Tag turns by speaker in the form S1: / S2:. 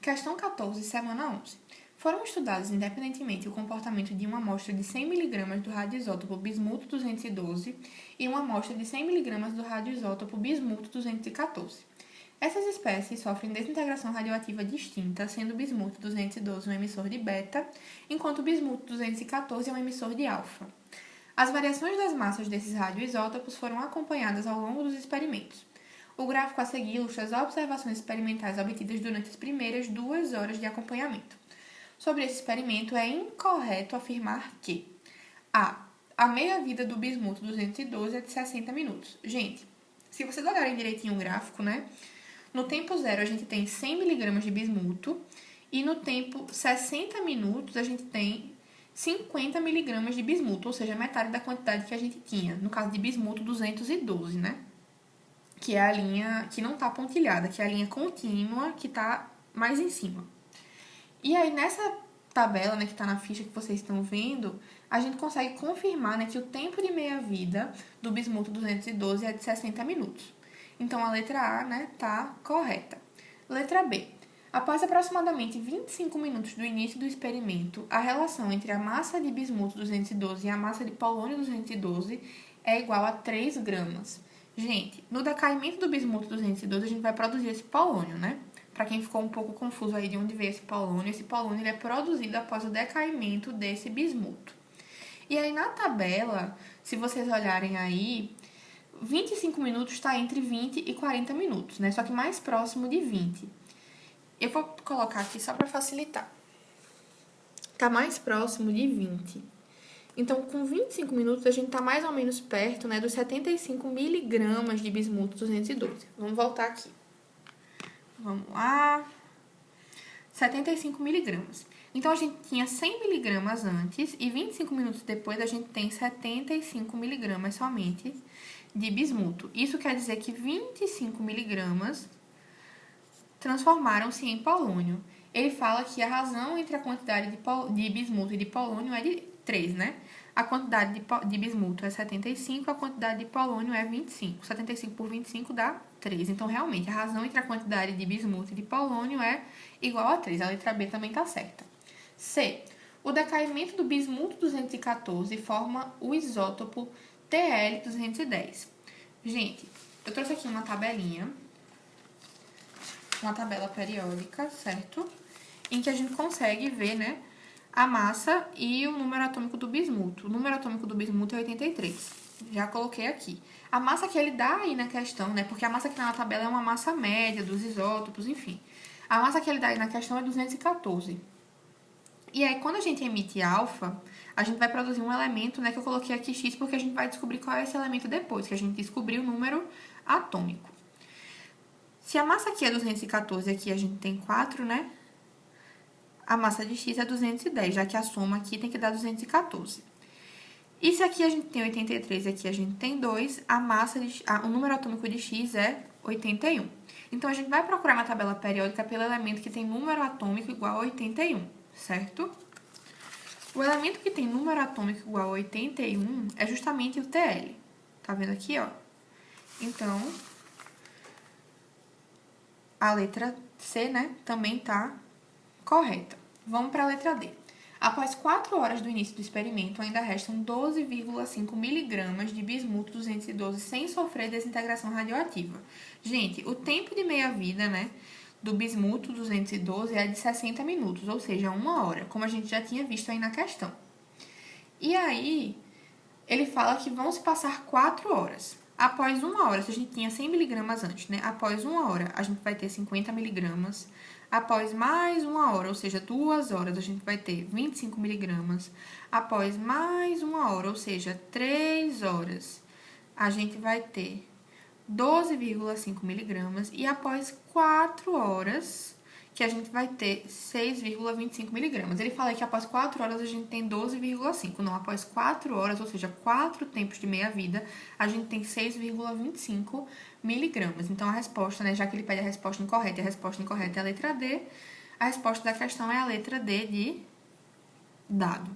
S1: Questão 14, semana 11. Foram estudados independentemente o comportamento de uma amostra de 100 mg do radioisótopo bismuto 212 e uma amostra de 100 mg do radioisótopo bismuto 214. Essas espécies sofrem desintegração radioativa distinta, sendo o bismuto 212 um emissor de beta, enquanto o bismuto 214 é um emissor de alfa. As variações das massas desses radioisótopos foram acompanhadas ao longo dos experimentos. O gráfico a seguir ilustra as observações experimentais obtidas durante as primeiras 2 horas de acompanhamento. Sobre esse experimento, é incorreto afirmar que a meia-vida do bismuto 212 é de 60 minutos. Gente, se vocês olharem direitinho o gráfico, né? No tempo zero, a gente tem 100 mg de bismuto e no tempo 60 minutos, a gente tem 50 mg de bismuto, ou seja, metade da quantidade que a gente tinha. No caso de bismuto, 212, né? Que é a linha que não está pontilhada, que é a linha contínua que está mais em cima. E aí, nessa tabela, né, que está na ficha que vocês estão vendo, a gente consegue confirmar, né, que o tempo de meia-vida do bismuto 212 é de 60 minutos. Então, a letra A, né, tá correta. Letra B. Após aproximadamente 25 minutos do início do experimento, a relação entre a massa de bismuto 212 e a massa de polônio 212 é igual a 3 gramas. Gente, no decaimento do bismuto 212, a gente vai produzir esse polônio, né? Para quem ficou um pouco confuso aí de onde veio esse polônio ele é produzido após o decaimento desse bismuto. E aí, na tabela, se vocês olharem aí, 25 minutos está entre 20 e 40 minutos, né? Só que mais próximo de 20. Eu vou colocar aqui só para facilitar. Tá mais próximo de 20. Então, com 25 minutos, a gente tá mais ou menos perto, né, dos 75 miligramas de bismuto 212. Vamos voltar aqui. Vamos lá. 75 miligramas. Então, a gente tinha 100 miligramas antes e 25 minutos depois a gente tem 75 miligramas somente de bismuto. Isso quer dizer que 25 miligramas transformaram-se em polônio. Ele fala que a razão entre a quantidade de bismuto e de polônio é de 3, né? A quantidade de bismuto é 75, a quantidade de polônio é 25. 75 por 25 dá 3. Então, realmente, a razão entre a quantidade de bismuto e de polônio é igual a 3. A letra B também está certa. C. O decaimento do bismuto 214 forma o isótopo TL210. Gente, eu trouxe aqui uma tabelinha, uma tabela periódica, certo? Em que a gente consegue ver, né, a massa e o número atômico do bismuto. O número atômico do bismuto é 83. Já coloquei aqui. A massa que ele dá aí na questão, né? Porque a massa que tá na tabela é uma massa média dos isótopos, enfim. A massa que ele dá aí na questão é 214. E aí, quando a gente emite alfa, a gente vai produzir um elemento, né? Que eu coloquei aqui X, porque a gente vai descobrir qual é esse elemento depois, que a gente descobriu o número atômico. Se a massa aqui é 214 e aqui a gente tem 4, né? A massa de X é 210, já que a soma aqui tem que dar 214. E se aqui a gente tem 83 e aqui a gente tem 2, o número atômico de X é 81. Então, a gente vai procurar na tabela periódica pelo elemento que tem número atômico igual a 81, certo? O elemento que tem número atômico igual a 81 é justamente o TL. Tá vendo aqui, ó? Então, a letra C, né, também tá correta. Vamos para a letra D. Após 4 horas do início do experimento, ainda restam 12,5 miligramas de bismuto 212 sem sofrer desintegração radioativa. Gente, o tempo de meia-vida, né, do bismuto 212 é de 60 minutos, ou seja, 1 hora, como a gente já tinha visto aí na questão. E aí, ele fala que vão se passar 4 horas. Após 1 hora, se a gente tinha 100 miligramas antes, né? Após 1 hora, a gente vai ter 50 miligramas. Após mais 1 hora, ou seja, 2 horas, a gente vai ter 25 miligramas. Após mais 1 hora, ou seja, 3 horas, a gente vai ter 12,5 miligramas. E após 4 horas, que a gente vai ter 6,25 miligramas. Ele fala que após 4 horas a gente tem 12,5. Não, após 4 horas, ou seja, 4 tempos de meia-vida, a gente tem 6,25 miligramas. Então, a resposta, né, já que ele pede a resposta incorreta, e a resposta incorreta é a letra D, a resposta da questão é a letra D de dado.